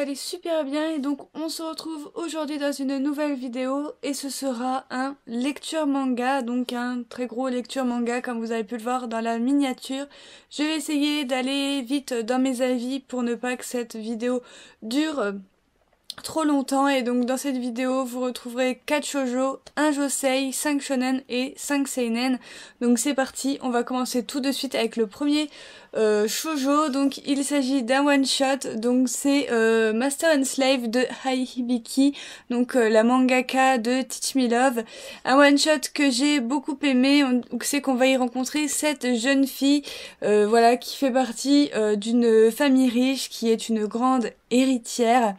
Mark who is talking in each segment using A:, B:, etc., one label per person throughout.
A: allez super bien et donc on se retrouve aujourd'hui dans une nouvelle vidéo et ce sera un lecture manga, donc un très gros lecture manga comme vous avez pu le voir dans la miniature. Je vais essayer d'aller vite dans mes avis pour ne pas que cette vidéo dure trop longtemps et donc dans cette vidéo vous retrouverez 4 shoujo, 1 josei, 5 shonen et 5 seinen. Donc c'est parti, on va commencer tout de suite avec le premier shoujo. Donc il s'agit d'un one shot, donc c'est Master and Slave de Ai Hibiki, donc la mangaka de Teach Me Love. Un one shot que j'ai beaucoup aimé, c'est qu'on va y rencontrer cette jeune fille voilà, qui fait partie d'une famille riche, qui est une grande héritière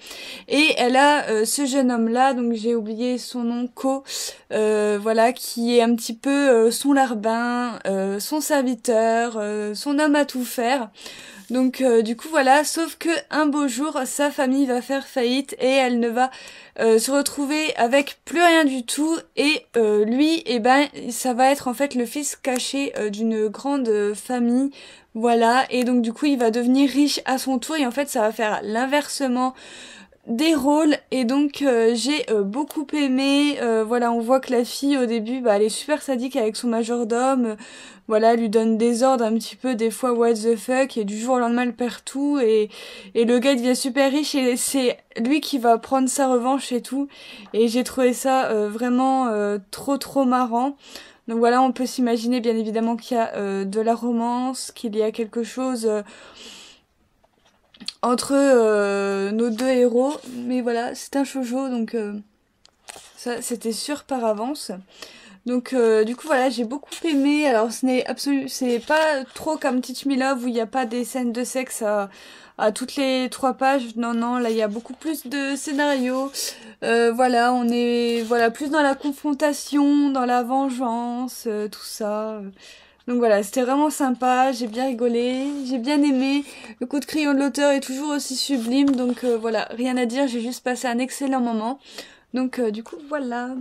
A: et elle a ce jeune homme là, donc j'ai oublié son nom, Ko, voilà, qui est un petit peu son larbin, son serviteur, son homme à tout faire. Donc du coup voilà, sauf que un beau jour sa famille va faire faillite et elle ne va se retrouver avec plus rien du tout et lui, eh ben ça va être en fait le fils caché d'une grande famille. Voilà, et donc du coup il va devenir riche à son tour et en fait ça va faire l'inversement des rôles et donc j'ai beaucoup aimé. Voilà, on voit que la fille au début elle est super sadique avec son majordome, voilà, elle lui donne des ordres un petit peu des fois what the fuck et du jour au lendemain elle perd tout et le gars il devient super riche et c'est lui qui va prendre sa revanche et tout et j'ai trouvé ça vraiment trop marrant. Donc voilà, on peut s'imaginer bien évidemment qu'il y a de la romance, qu'il y a quelque chose entre nos deux héros, mais voilà, c'est un shoujo, donc ça c'était sûr par avance. Donc du coup voilà, j'ai beaucoup aimé. Alors c'est pas trop comme Teach Me Love où il n'y a pas des scènes de sexe à toutes les 3 pages. Non non, là il y a beaucoup plus de scénarios. Voilà, on est voilà plus dans la confrontation, dans la vengeance, tout ça. Donc voilà, c'était vraiment sympa, j'ai bien rigolé, j'ai bien aimé. Le coup de crayon de l'auteur est toujours aussi sublime, donc voilà, rien à dire, j'ai juste passé un excellent moment. Donc du coup voilà.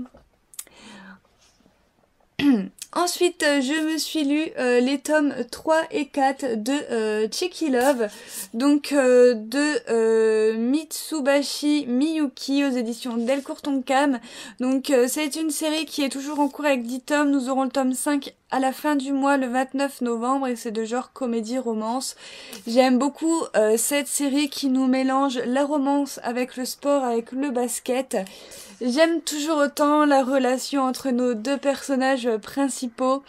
A: Ensuite, je me suis lu les tomes 3 et 4 de Cheeky Love, donc de Mitsubashi Miyuki aux éditions Delcourt Tonkam. Donc c'est une série qui est toujours en cours avec 10 tomes. Nous aurons le tome 5 à la fin du mois, le 29 novembre, et c'est de genre comédie-romance. J'aime beaucoup cette série qui nous mélange la romance avec le sport, avec le basket. J'aime toujours autant la relation entre nos deux personnages principaux,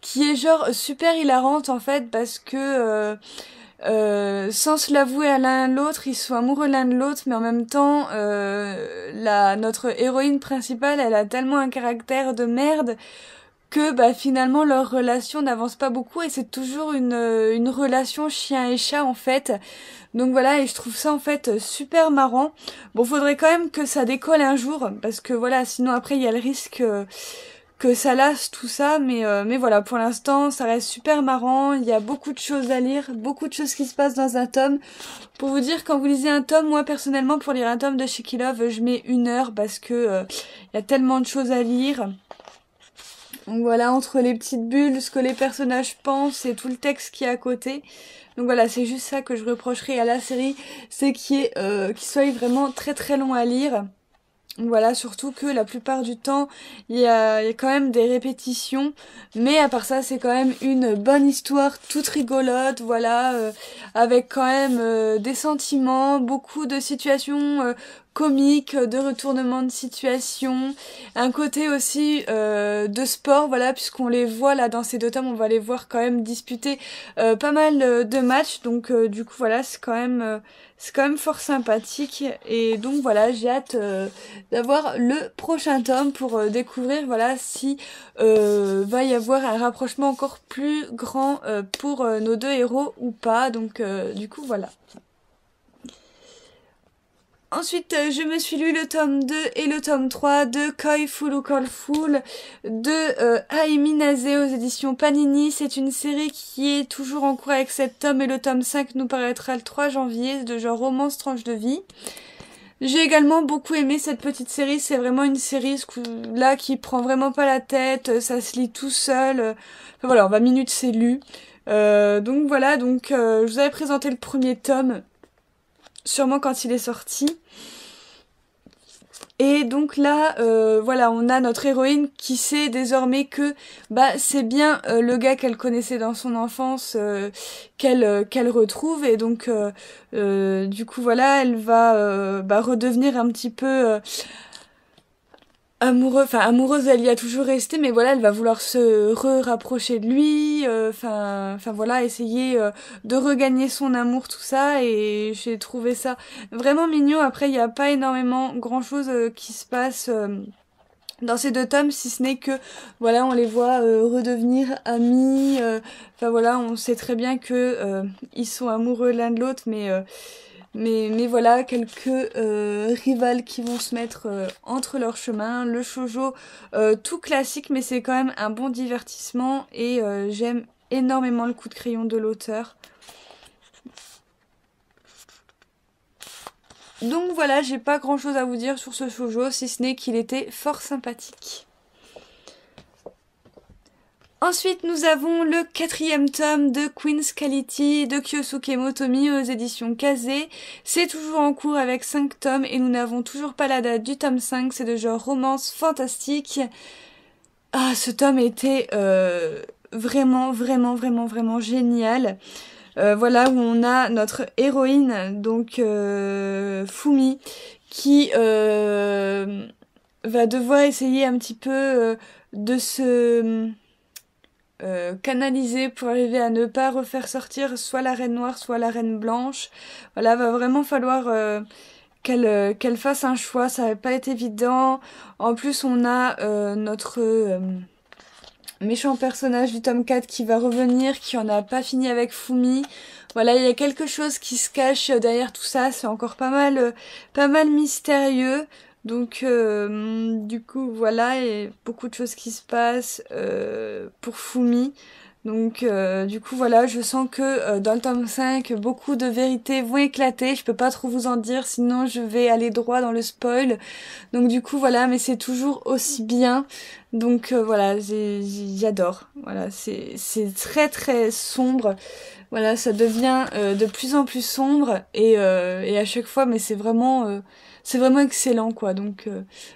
A: qui est genre super hilarante en fait, parce que sans se l'avouer à l'un à l'autre, ils sont amoureux l'un de l'autre, mais en même temps, notre héroïne principale, elle a tellement un caractère de merde que bah finalement leur relation n'avance pas beaucoup et c'est toujours une relation chien et chat en fait. Donc voilà, et je trouve ça en fait super marrant. Bon, faudrait quand même que ça décolle un jour parce que voilà, sinon après il y a le risque que ça lasse tout ça, mais voilà, pour l'instant ça reste super marrant, il y a beaucoup de choses à lire, beaucoup de choses qui se passent dans un tome. Pour vous dire, quand vous lisez un tome, moi personnellement pour lire un tome de Cheeky Love, je mets 1 heure parce que il y a tellement de choses à lire. Donc voilà, entre les petites bulles, ce que les personnages pensent et tout le texte qui est à côté. Donc voilà, c'est juste ça que je reprocherais à la série, c'est qu'il soit vraiment très long à lire. Donc voilà, surtout que la plupart du temps, il y a quand même des répétitions, mais à part ça, c'est quand même une bonne histoire, toute rigolote, voilà, avec quand même des sentiments, beaucoup de situations comiques, de retournements de situation, un côté aussi de sport, voilà, puisqu'on les voit là dans ces 2 tomes, on va les voir quand même disputer pas mal de matchs, donc du coup voilà, c'est quand même fort sympathique et donc voilà, j'ai hâte d'avoir le prochain tome pour découvrir voilà si va y avoir un rapprochement encore plus grand pour nos deux héros ou pas, donc du coup voilà. Ensuite, je me suis lu le tome 2 et le tome 3 de Koi Fulu Call Full de Ai Minase aux éditions Panini. C'est une série qui est toujours en cours avec 7 tomes et le tome 5 nous paraîtra le 3 janvier, de genre romance tranche de vie. J'ai également beaucoup aimé cette petite série, c'est vraiment une série là qui prend vraiment pas la tête, ça se lit tout seul. Enfin voilà, en 20 minutes c'est lu. Donc voilà, je vous avais présenté le premier tome sûrement quand il est sorti. Et donc là, voilà, on a notre héroïne qui sait désormais que bah c'est bien le gars qu'elle connaissait dans son enfance qu'elle retrouve. Et donc du coup voilà, elle va bah, redevenir un petit peu amoureuse, elle y a toujours resté, mais voilà, elle va vouloir se rapprocher de lui, enfin voilà, essayer de regagner son amour, tout ça, et j'ai trouvé ça vraiment mignon. Après, il n'y a pas énormément grand-chose qui se passe dans ces deux tomes, si ce n'est que, voilà, on les voit redevenir amis, enfin voilà, on sait très bien que ils sont amoureux l'un de l'autre, mais voilà, quelques rivales qui vont se mettre entre leurs chemins. Le shoujo, tout classique, mais c'est quand même un bon divertissement et j'aime énormément le coup de crayon de l'auteur. Donc voilà, j'ai pas grand chose à vous dire sur ce shoujo, si ce n'est qu'il était fort sympathique. Ensuite, nous avons le 4e tome de Queen's Quality de Kyosuke Motomi aux éditions Kazé. C'est toujours en cours avec 5 tomes et nous n'avons toujours pas la date du tome 5. C'est de genre romance fantastique. Ah, ce tome était vraiment génial. Voilà où on a notre héroïne, donc Fumi, qui va devoir essayer un petit peu de se canaliser pour arriver à ne pas refaire sortir soit la reine noire, soit la reine blanche. Voilà, va vraiment falloir qu'elle fasse un choix, ça va pas être évident. En plus, on a notre méchant personnage du tome 4 qui va revenir, qui en a pas fini avec Fumi. Voilà, il y a quelque chose qui se cache derrière tout ça, c'est encore pas mal mystérieux. Donc du coup voilà, il y a beaucoup de choses qui se passent pour Fumi. Donc du coup voilà, je sens que dans le tome 5, beaucoup de vérités vont éclater. Je peux pas trop vous en dire, sinon je vais aller droit dans le spoil. Donc du coup voilà, mais c'est toujours aussi bien. Donc voilà, j'adore. Voilà, c'est très sombre. Voilà, ça devient de plus en plus sombre et à chaque fois, mais c'est vraiment excellent quoi. Donc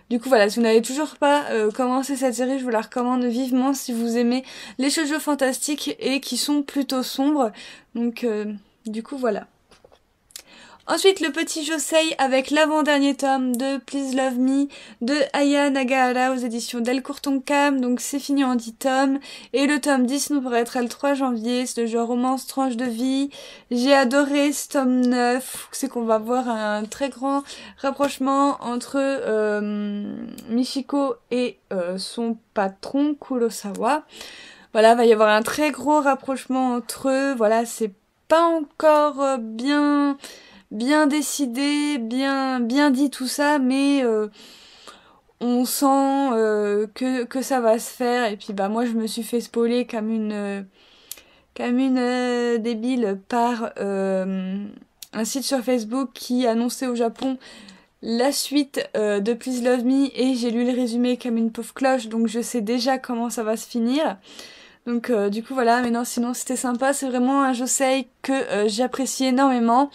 A: du coup voilà, si vous n'avez toujours pas commencé cette série, je vous la recommande vivement si vous aimez les shoujo fantastiques et qui sont plutôt sombres. Donc du coup voilà. Ensuite, le petit Josei avec l'avant-dernier tome de Please Love Me de Aya Nagahara aux éditions Delcourt Tonkam. Donc c'est fini en 10 tomes. Et le tome 10 nous paraîtra le 3 janvier. C'est le genre romance tranche de vie. J'ai adoré ce tome 9. C'est qu'on va voir un très grand rapprochement entre Michiko et son patron Kurosawa. Voilà, va y avoir un très gros rapprochement entre eux. Voilà, c'est pas encore bien décidé, bien dit tout ça, mais on sent que ça va se faire. Et puis bah moi je me suis fait spoiler comme une débile par un site sur Facebook qui annonçait au Japon la suite de Please Love Me et j'ai lu le résumé comme une pauvre cloche, donc je sais déjà comment ça va se finir. Donc du coup voilà, mais non, sinon c'était sympa, c'est vraiment un josei que j'apprécie énormément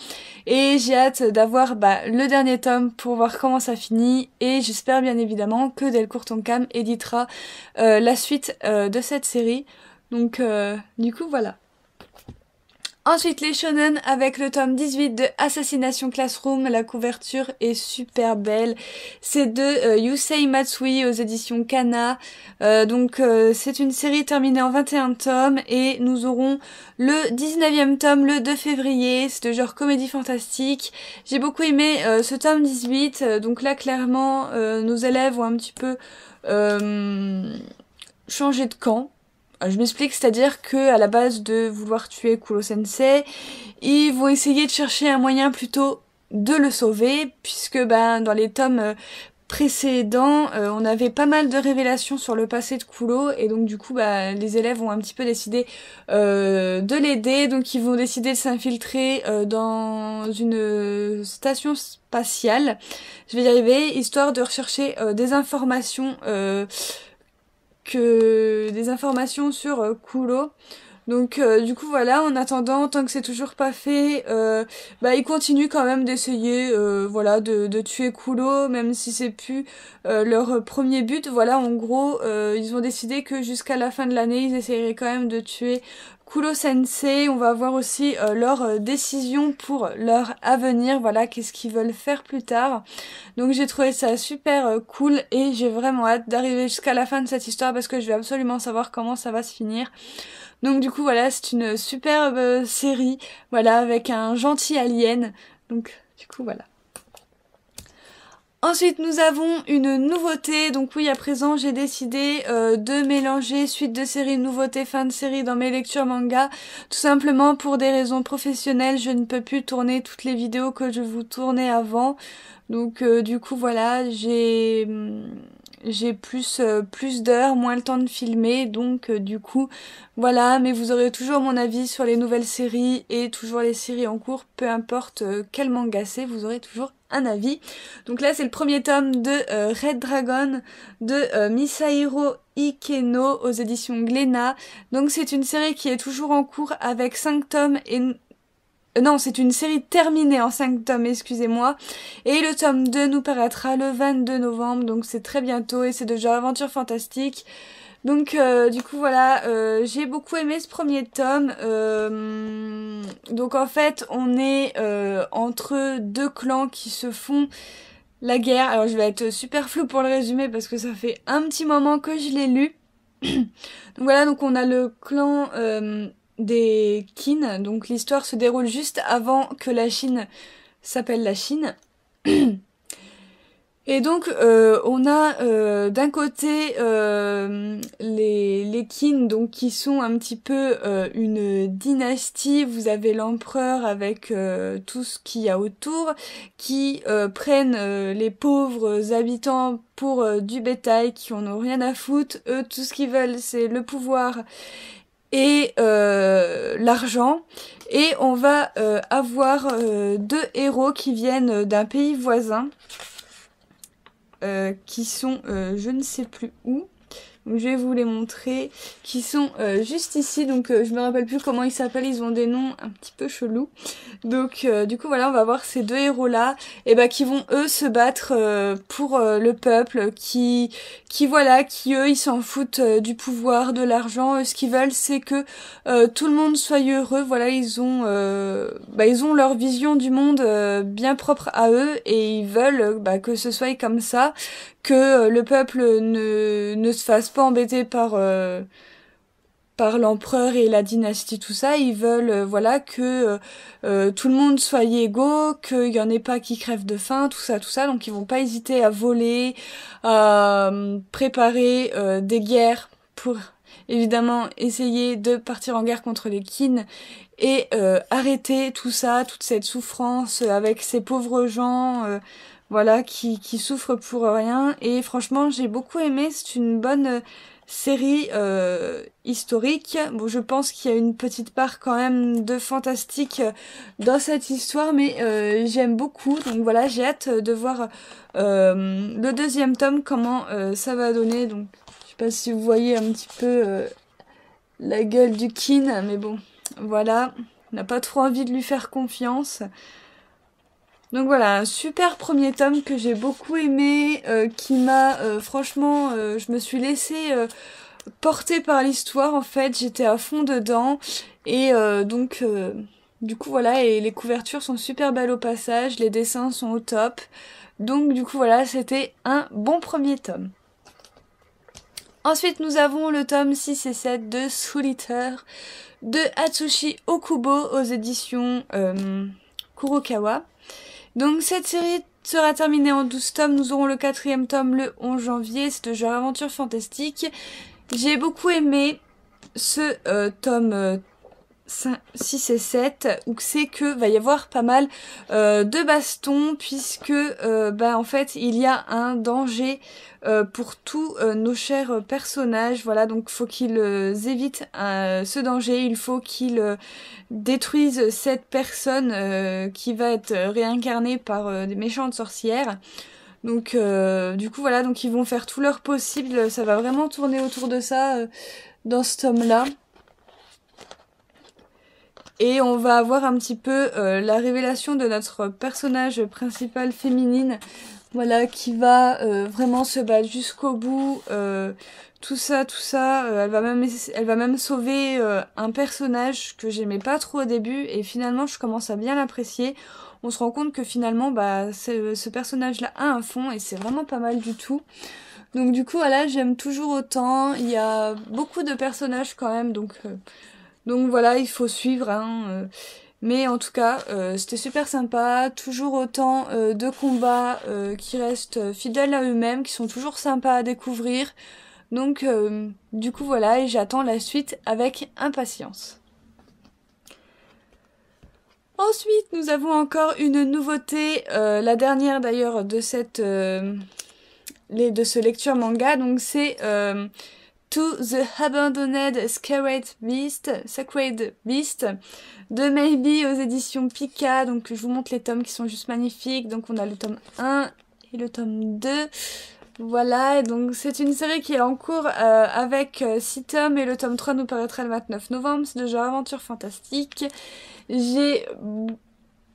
A: et j'ai hâte d'avoir le dernier tome pour voir comment ça finit et j'espère bien évidemment que Delcourt Tonkam éditera la suite de cette série. Donc du coup voilà. Ensuite, les shonen avec le tome 18 de Assassination Classroom. La couverture est super belle. C'est de Yusei Matsui aux éditions Kana. Donc, c'est une série terminée en 21 tomes et nous aurons le 19e tome le 2 février. C'est de genre comédie fantastique. J'ai beaucoup aimé ce tome 18. Donc là, clairement, nos élèves ont un petit peu changé de camp. Je m'explique, c'est-à-dire que à la base de vouloir tuer Kuro-sensei, ils vont essayer de chercher un moyen plutôt de le sauver, puisque dans les tomes précédents, on avait pas mal de révélations sur le passé de Kuro, et donc du coup les élèves ont un petit peu décidé de l'aider, donc ils vont décider de s'infiltrer dans une station spatiale, je vais y arriver, histoire de rechercher des informations sur Kuro. Donc du coup voilà, en attendant, tant que c'est toujours pas fait, bah ils continuent quand même d'essayer voilà de tuer Kulo, même si c'est plus leur premier but. Voilà, en gros, ils ont décidé que jusqu'à la fin de l'année, ils essaieraient quand même de tuer Kulo Sensei. On va voir aussi leur décision pour leur avenir, voilà, qu'est-ce qu'ils veulent faire plus tard. Donc j'ai trouvé ça super cool et j'ai vraiment hâte d'arriver jusqu'à la fin de cette histoire parce que je vais absolument savoir comment ça va se finir. Donc du coup voilà, c'est une superbe série, voilà, avec un gentil alien. Donc du coup voilà. Ensuite, nous avons une nouveauté. Donc oui, à présent, j'ai décidé de mélanger suite de série, nouveauté, fin de série dans mes lectures manga. Tout simplement pour des raisons professionnelles, je ne peux plus tourner toutes les vidéos que je vous tournais avant. Donc du coup, voilà, j'ai plus d'heures, moins le temps de filmer, donc du coup voilà, mais vous aurez toujours mon avis sur les nouvelles séries et toujours les séries en cours, peu importe quel manga c'est, vous aurez toujours un avis. Donc là c'est le premier tome de Red Dragon de Misahiro Ikeno aux éditions Glénat. Donc c'est une série qui est toujours en cours avec 5 tomes et non, c'est une série terminée en 5 tomes, excusez-moi. Et le tome 2 nous paraîtra le 22 novembre, donc c'est très bientôt et c'est de genre aventure fantastique. Donc du coup voilà, j'ai beaucoup aimé ce premier tome. Donc en fait, on est entre deux clans qui se font la guerre. Alors je vais être super floue pour le résumer parce que ça fait un petit moment que je l'ai lu. Donc voilà, donc on a le clan des Qin, donc l'histoire se déroule juste avant que la Chine s'appelle la Chine. Et donc on a d'un côté les Qin, donc qui sont un petit peu une dynastie. Vous avez l'empereur avec tout ce qu'il y a autour, qui prennent les pauvres habitants pour du bétail, qui en ont rien à foutre. Eux, tout ce qu'ils veulent, c'est le pouvoir et l'argent. Et on va avoir deux héros qui viennent d'un pays voisin, qui sont je ne sais plus où. Donc je vais vous les montrer, qui sont juste ici. Donc je me rappelle plus comment ils s'appellent, ils ont des noms un petit peu chelous. Donc du coup voilà, on va voir ces deux héros là, et bah qui vont eux se battre pour le peuple, qui voilà, qui eux ils s'en foutent du pouvoir, de l'argent. Ce qu'ils veulent c'est que tout le monde soit heureux. Voilà, ils ont leur vision du monde bien propre à eux et ils veulent que ce soit comme ça, que le peuple ne se fasse pas embêter par l'empereur et la dynastie, tout ça. Ils veulent voilà que tout le monde soit égaux, qu'il y en ait pas qui crèvent de faim, tout ça. Donc ils vont pas hésiter à voler, à préparer des guerres pour évidemment essayer de partir en guerre contre les Qin et arrêter tout ça, toute cette souffrance avec ces pauvres gens voilà, qui souffrent pour rien. Et franchement, j'ai beaucoup aimé, c'est une bonne série historique. Bon, je pense qu'il y a une petite part quand même de fantastique dans cette histoire, mais j'aime beaucoup. Donc voilà, j'ai hâte de voir le deuxième tome, comment ça va donner. Donc je sais pas si vous voyez un petit peu la gueule du Qin, mais bon, voilà, on n'a pas trop envie de lui faire confiance. Donc voilà, un super premier tome que j'ai beaucoup aimé, qui m'a franchement, je me suis laissée porter par l'histoire en fait, j'étais à fond dedans et donc du coup voilà, et les couvertures sont super belles au passage, les dessins sont au top. Donc du coup voilà, c'était un bon premier tome. Ensuite, nous avons le tome 6 et 7 de Solitaire de Atsushi Okubo aux éditions Kurokawa. Donc cette série sera terminée en 12 tomes. Nous aurons le 4e tome le 11 janvier. C'est de genre aventure fantastique. J'ai beaucoup aimé ce tome 6 et 7 où c'est que va y avoir pas mal de bastons puisque en fait il y a un danger pour tous nos chers personnages. Voilà, donc faut qu'ils évitent ce danger, il faut qu'ils détruisent cette personne qui va être réincarnée par des méchantes sorcières. Donc du coup voilà, donc ils vont faire tout leur possible, ça va vraiment tourner autour de ça dans ce tome là. Et on va avoir un petit peu la révélation de notre personnage principal féminine, voilà, qui va vraiment se battre jusqu'au bout, tout ça, elle va même sauver un personnage que j'aimais pas trop au début, et finalement je commence à bien l'apprécier. On se rend compte que finalement, bah, ce personnage-là a un fond, et c'est vraiment pas mal du tout. Donc du coup, voilà, j'aime toujours autant. Il y a beaucoup de personnages quand même, donc voilà, il faut suivre, hein. Mais en tout cas, c'était super sympa. Toujours autant de combats qui restent fidèles à eux-mêmes, qui sont toujours sympas à découvrir. Donc du coup voilà, et j'attends la suite avec impatience. Ensuite, nous avons encore une nouveauté, la dernière d'ailleurs de de ce lecture manga. Donc c'est To the Abandoned Sacred Beast de Maybe aux éditions Pika. Donc je vous montre les tomes qui sont juste magnifiques. Donc on a le tome 1 et le tome 2. Voilà, et donc c'est une série qui est en cours avec 6 tomes et le tome 3 nous paraîtra le 29 novembre. C'est de genre aventure fantastique. J'ai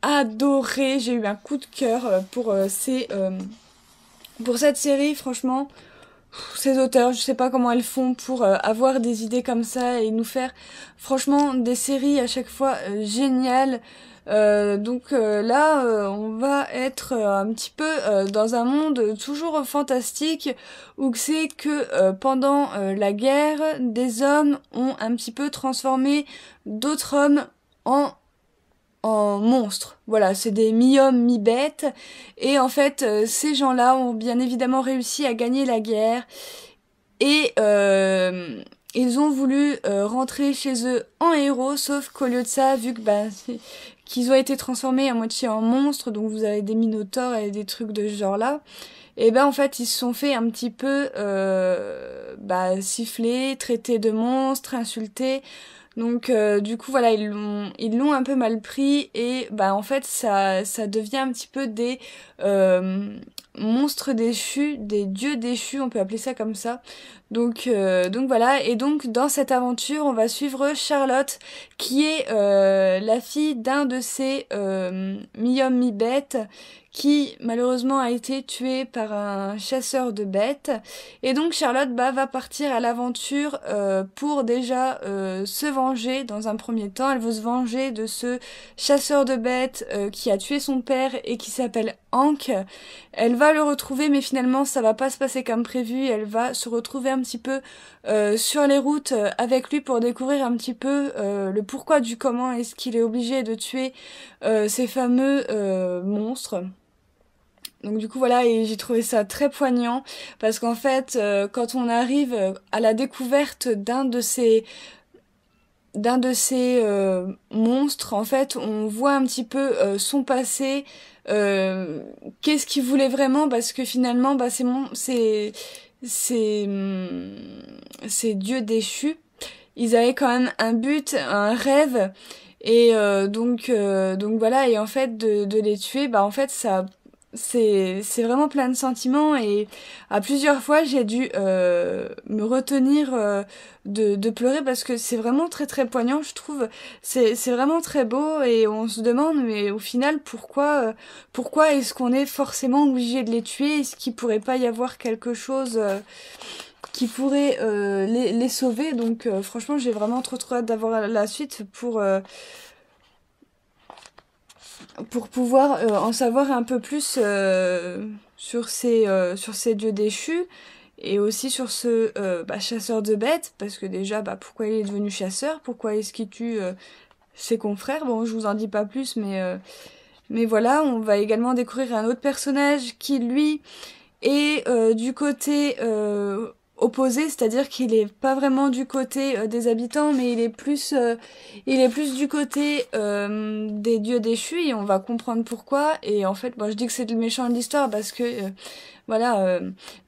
A: adoré, j'ai eu un coup de cœur pour cette série, franchement. Ces auteurs, je sais pas comment elles font pour avoir des idées comme ça et nous faire franchement des séries à chaque fois géniales. Là, on va être un petit peu dans un monde toujours fantastique où c'est que pendant la guerre, des hommes ont un petit peu transformé d'autres hommes en monstres. Voilà, c'est des mi-hommes, mi-bêtes. Et en fait, ces gens-là ont bien évidemment réussi à gagner la guerre. Et ils ont voulu rentrer chez eux en héros, sauf qu'au lieu de ça, vu que qu'ils ont été transformés à moitié en monstres, donc vous avez des minotaures et des trucs de ce genre-là, et en fait ils se sont fait un petit peu siffler, traiter de monstres, insulter. Donc du coup voilà, ils l'ont un peu mal pris et en fait ça devient un petit peu des monstres déchus, des dieux déchus, on peut appeler ça comme ça. Donc voilà, et donc dans cette aventure on va suivre Charlotte qui est la fille d'un de ces mi-hommes mi-bêtes qui malheureusement a été tué par un chasseur de bêtes. Et donc Charlotte va partir à l'aventure pour déjà se venger dans un premier temps. Elle veut se venger de ce chasseur de bêtes qui a tué son père et qui s'appelle Hank. Elle va le retrouver mais finalement ça va pas se passer comme prévu. Elle va se retrouver un petit peu sur les routes avec lui pour découvrir un petit peu le pourquoi du comment est-ce qu'il est obligé de tuer ces fameux monstres. Donc du coup voilà, et j'ai trouvé ça très poignant parce qu'en fait quand on arrive à la découverte d'un de ces monstres, en fait on voit un petit peu son passé, qu'est-ce qu'il voulait vraiment, parce que finalement ces dieux déchus, ils avaient quand même un but, un rêve, et donc voilà, et en fait de les tuer, en fait ça c'est vraiment plein de sentiments, et à plusieurs fois j'ai dû me retenir de pleurer parce que c'est vraiment très très poignant, je trouve. C'est vraiment très beau et on se demande mais au final pourquoi est-ce qu'on est forcément obligé de les tuer? Est-ce qu'il pourrait pas y avoir quelque chose qui pourrait les sauver? Donc franchement j'ai vraiment trop hâte d'avoir la suite pour pouvoir en savoir un peu plus sur ces dieux déchus et aussi sur ce chasseur de bêtes, parce que déjà pourquoi il est devenu chasseur, pourquoi est-ce qu'il tue ses confrères. Bon, je vous en dis pas plus, mais voilà, on va également découvrir un autre personnage qui lui est du côté opposé, c'est-à-dire qu'il est pas vraiment du côté des habitants, mais il est plus du côté des dieux déchus, et on va comprendre pourquoi. Et en fait, je dis que c'est le méchant de l'histoire parce que voilà,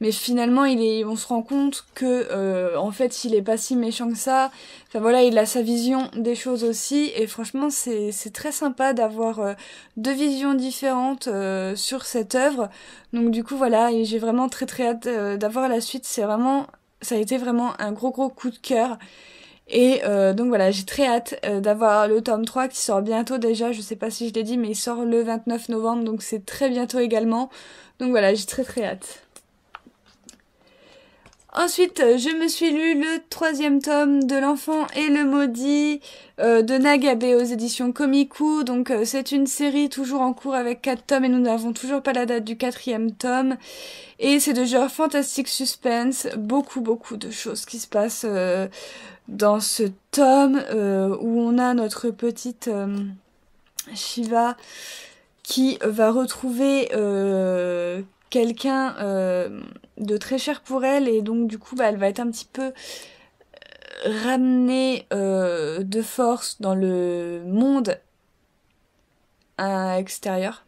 A: mais finalement on se rend compte que en fait il est pas si méchant que ça. Enfin voilà, il a sa vision des choses aussi, et franchement c'est très sympa d'avoir deux visions différentes sur cette œuvre. Donc du coup voilà, et j'ai vraiment très très hâte d'avoir la suite. Ça a été vraiment un gros coup de cœur. Et donc voilà, j'ai très hâte d'avoir le tome 3 qui sort bientôt déjà, je sais pas si je l'ai dit, mais il sort le 29 novembre, donc c'est très bientôt également. Donc voilà, j'ai très hâte. Ensuite, je me suis lu le 3e tome de L'Enfant et le Maudit de Nagabe aux éditions Komiku. Donc c'est une série toujours en cours avec 4 tomes et nous n'avons toujours pas la date du 4e tome. Et c'est de genre fantastique suspense, beaucoup de choses qui se passent dans ce tome où on a notre petite Shiva qui va retrouver quelqu'un de très cher pour elle et donc du coup bah, elle va être un petit peu ramenée de force dans le monde extérieur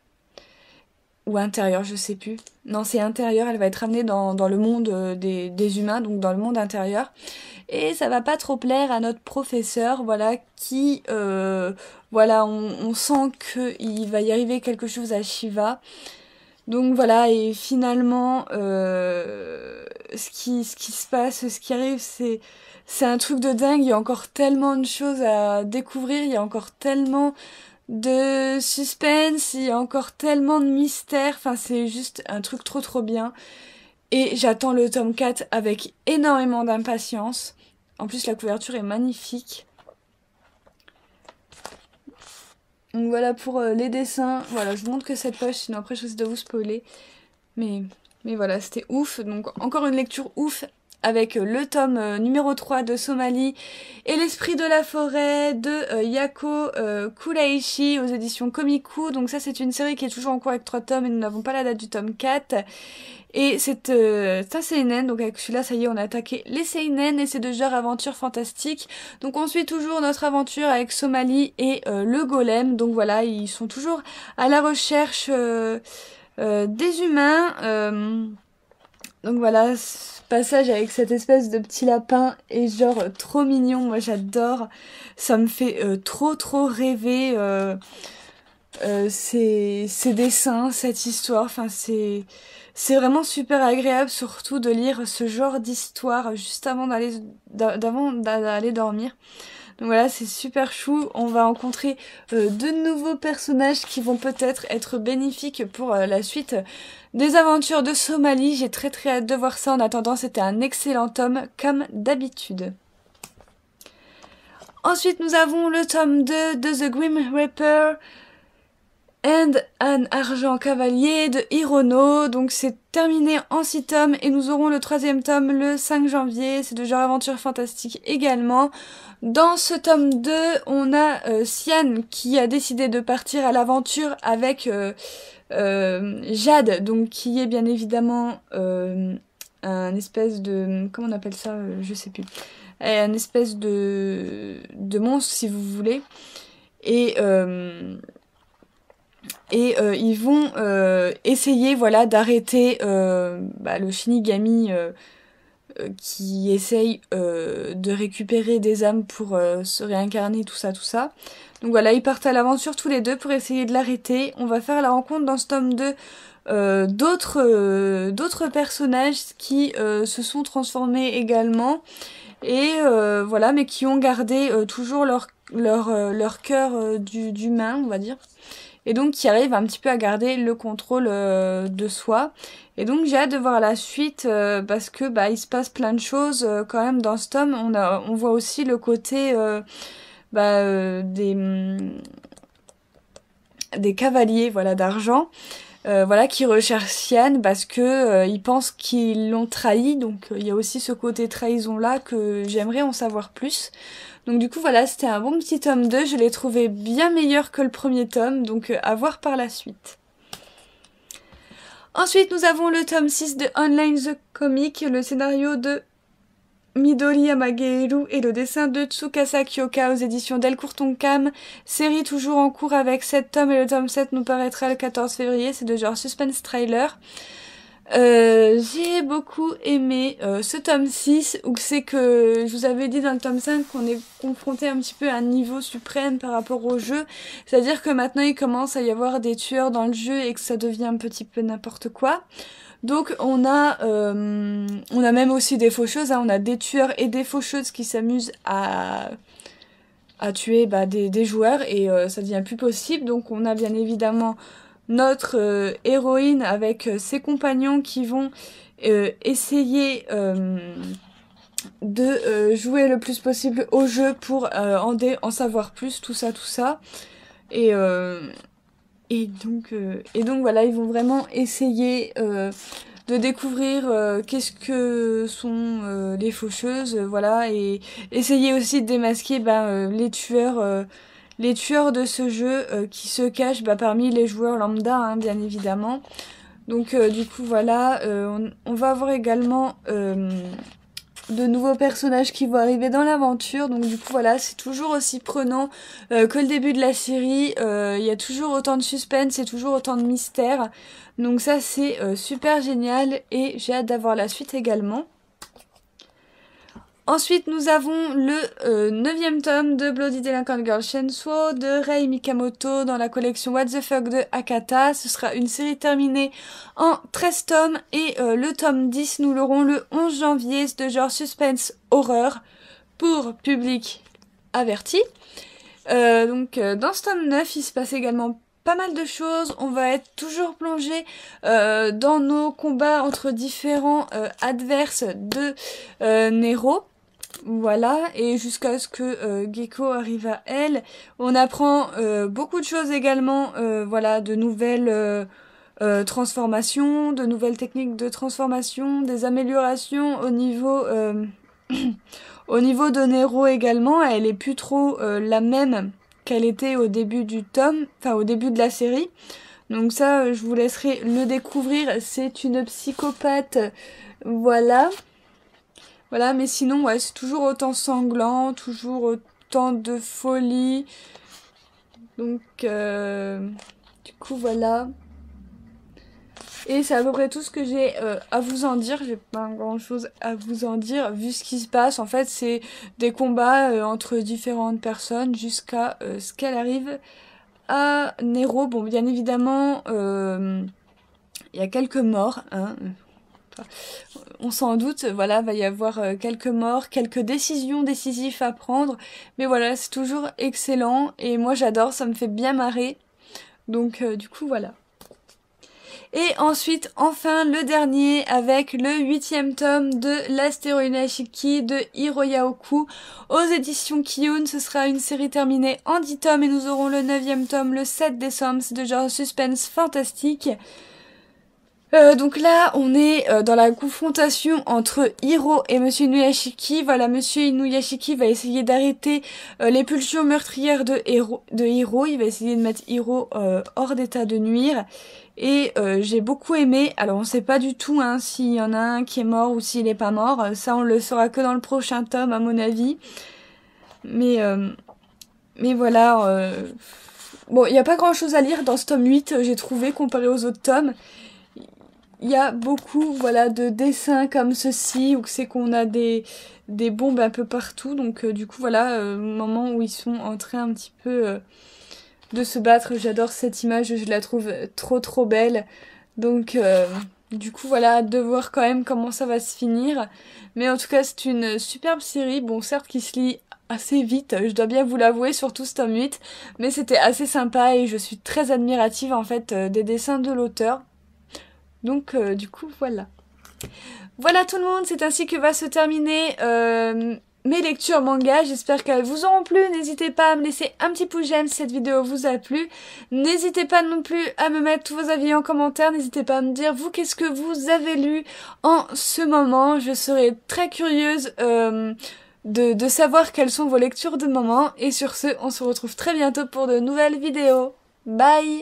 A: ou intérieur, je sais plus. Non, c'est intérieur, elle va être ramenée dans le monde des humains, donc dans le monde intérieur. Et ça va pas trop plaire à notre professeur, voilà, qui, voilà, on sent qu'il va y arriver quelque chose à Shiva. Donc voilà, et finalement, ce qui se passe, ce qui arrive, c'est un truc de dingue. Il y a encore tellement de choses à découvrir, il y a encore tellement de suspense, il y a encore tellement de mystère. Enfin, c'est juste un truc trop bien. Et j'attends le tome 4 avec énormément d'impatience. En plus, la couverture est magnifique. Donc voilà pour les dessins. Voilà, je vous montre que cette poche, sinon après je risque de vous spoiler. Mais voilà, c'était ouf. Donc encore une lecture ouf avec le tome numéro 3 de Somali et l'esprit de la forêt de Yako Kuraishi aux éditions Komiku. Donc ça c'est une série qui est toujours en cours avec 3 tomes et nous n'avons pas la date du tome 4. Et c'est un seinen, donc avec celui-là, ça y est, on a attaqué les seinen, et c'est de genre aventure fantastique. Donc on suit toujours notre aventure avec Somali et le golem. Donc voilà, ils sont toujours à la recherche des humains. Donc voilà, ce passage avec cette espèce de petit lapin est genre trop mignon, moi j'adore. Ça me fait trop rêver ces dessins, cette histoire, enfin c'est vraiment super agréable surtout de lire ce genre d'histoire juste avant d'aller dormir. Donc voilà, c'est super chou. On va rencontrer de nouveaux personnages qui vont peut-être être bénéfiques pour la suite des aventures de Somali. J'ai très hâte de voir ça. En attendant, c'était un excellent tome comme d'habitude. Ensuite, nous avons le tome 2 de The Grim Reaper and un argent cavalier de Hirono. Donc c'est terminé en 6 tomes et nous aurons le 3e tome le 5 janvier. C'est de genre aventure fantastique également. Dans ce tome 2, on a Sian qui a décidé de partir à l'aventure avec Jade, donc qui est bien évidemment un espèce de... comment on appelle ça, je sais plus. Un espèce de monstre si vous voulez. Et ils vont essayer voilà d'arrêter le Shinigami qui essaye de récupérer des âmes pour se réincarner, tout ça. Donc voilà, ils partent à l'aventure tous les deux pour essayer de l'arrêter. On va faire la rencontre dans ce tome 2 d'autres personnages qui se sont transformés également. Et voilà, mais qui ont gardé toujours leur cœur d'humain, on va dire. Et donc qui arrivent un petit peu à garder le contrôle de soi. Et donc j'ai hâte de voir la suite parce que il se passe plein de choses quand même dans ce tome. On voit aussi le côté des cavaliers voilà d'argent. Voilà, qui recherchent Sian parce que ils pensent qu'ils l'ont trahi. Donc il y a aussi ce côté trahison là que j'aimerais en savoir plus. Donc du coup voilà, c'était un bon petit tome 2, je l'ai trouvé bien meilleur que le premier tome, donc à voir par la suite. Ensuite nous avons le tome 6 de Online the Comic, le scénario de Midori Yamageru et le dessin de Tsukasa Kyoka aux éditions Delcourt Tonkam. Série toujours en cours avec 7 tomes et le tome 7 nous paraîtra le 14 février, c'est de genre suspense trailer. J'ai beaucoup aimé ce tome 6 où c'est que je vous avais dit dans le tome 5 qu'on est confronté un petit peu à un niveau suprême par rapport au jeu, c'est-à-dire que maintenant il commence à y avoir des tueurs dans le jeu et que ça devient un petit peu n'importe quoi. Donc on a même aussi des faucheuses, hein, on a des tueurs et des faucheuses qui s'amusent à tuer des joueurs et ça devient plus possible. Donc on a bien évidemment notre héroïne avec ses compagnons qui vont essayer de jouer le plus possible au jeu pour en savoir plus, tout ça. Et, et donc voilà, ils vont vraiment essayer de découvrir qu'est-ce que sont les faucheuses, voilà, et essayer aussi de démasquer les tueurs de ce jeu qui se cachent parmi les joueurs lambda, hein, bien évidemment. Donc du coup voilà, on va avoir également de nouveaux personnages qui vont arriver dans l'aventure. Donc du coup voilà, c'est toujours aussi prenant que le début de la série. Il y a toujours autant de suspense et toujours autant de mystère. Donc ça c'est super génial et j'ai hâte d'avoir la suite également. Ensuite, nous avons le 9e tome de Bloody Delinquent Girl Shensuo de Rei Mikamoto dans la collection What the Fuck de Akata. Ce sera une série terminée en 13 tomes et le tome 10, nous l'aurons le 11 janvier, c'est de genre suspense horreur pour public averti. Dans ce tome 9, il se passe également pas mal de choses. On va être toujours plongé dans nos combats entre différents adverses de Nero. Voilà, et jusqu'à ce que Gecko arrive à elle. On apprend beaucoup de choses également, voilà, de nouvelles transformations, de nouvelles techniques de transformation, des améliorations au niveau au niveau de Nero également. Elle est plus trop la même qu'elle était au début du tome, enfin au début de la série. Donc ça, je vous laisserai le découvrir. C'est une psychopathe, voilà. Voilà, mais sinon, ouais, c'est toujours autant sanglant, toujours autant de folie. Donc, du coup, voilà. Et c'est à peu près tout ce que j'ai à vous en dire. J'ai pas grand chose à vous en dire, vu ce qui se passe. En fait, c'est des combats entre différentes personnes jusqu'à ce qu'elle arrive à Nero. Bon, bien évidemment, il y a quelques morts, hein. On s'en doute, voilà, va y avoir quelques morts, quelques décisions décisives à prendre, mais voilà, c'est toujours excellent, et moi j'adore, ça me fait bien marrer, donc du coup voilà. Et ensuite, enfin, le dernier avec le 8e tome de l'Astéroïde Ashiki de Hiroya Oku aux éditions Kiyun. Ce sera une série terminée en 10 tomes et nous aurons le 9e tome le 7 décembre, c'est de genre suspense fantastique. Donc là, on est dans la confrontation entre Hiro et Monsieur Inuyashiki. Voilà, Monsieur Inuyashiki va essayer d'arrêter les pulsions meurtrières de Hiro. Il va essayer de mettre Hiro hors d'état de nuire. Et j'ai beaucoup aimé. Alors, on sait pas du tout hein, s'il y en a un qui est mort ou s'il est pas mort. Ça, on le saura que dans le prochain tome, à mon avis. Mais voilà. Bon, il n'y a pas grand-chose à lire dans ce tome 8, j'ai trouvé, comparé aux autres tomes. Il y a beaucoup, voilà, de dessins comme ceci, où c'est qu'on a des bombes un peu partout. Donc, du coup, voilà, moment où ils sont en train un petit peu de se battre. J'adore cette image, je la trouve trop belle. Donc, du coup, voilà, hâte de voir quand même comment ça va se finir. Mais en tout cas, c'est une superbe série. Bon, certes, qui se lit assez vite, je dois bien vous l'avouer, surtout ce tome 8. Mais c'était assez sympa et je suis très admirative, en fait, des dessins de l'auteur. Donc du coup voilà. Voilà tout le monde, c'est ainsi que va se terminer mes lectures manga. J'espère qu'elles vous auront plu. N'hésitez pas à me laisser un petit pouce j'aime si cette vidéo vous a plu. N'hésitez pas non plus à me mettre tous vos avis en commentaire. N'hésitez pas à me dire vous qu'est-ce que vous avez lu en ce moment. Je serai très curieuse de savoir quelles sont vos lectures de moment. Et sur ce, on se retrouve très bientôt pour de nouvelles vidéos. Bye!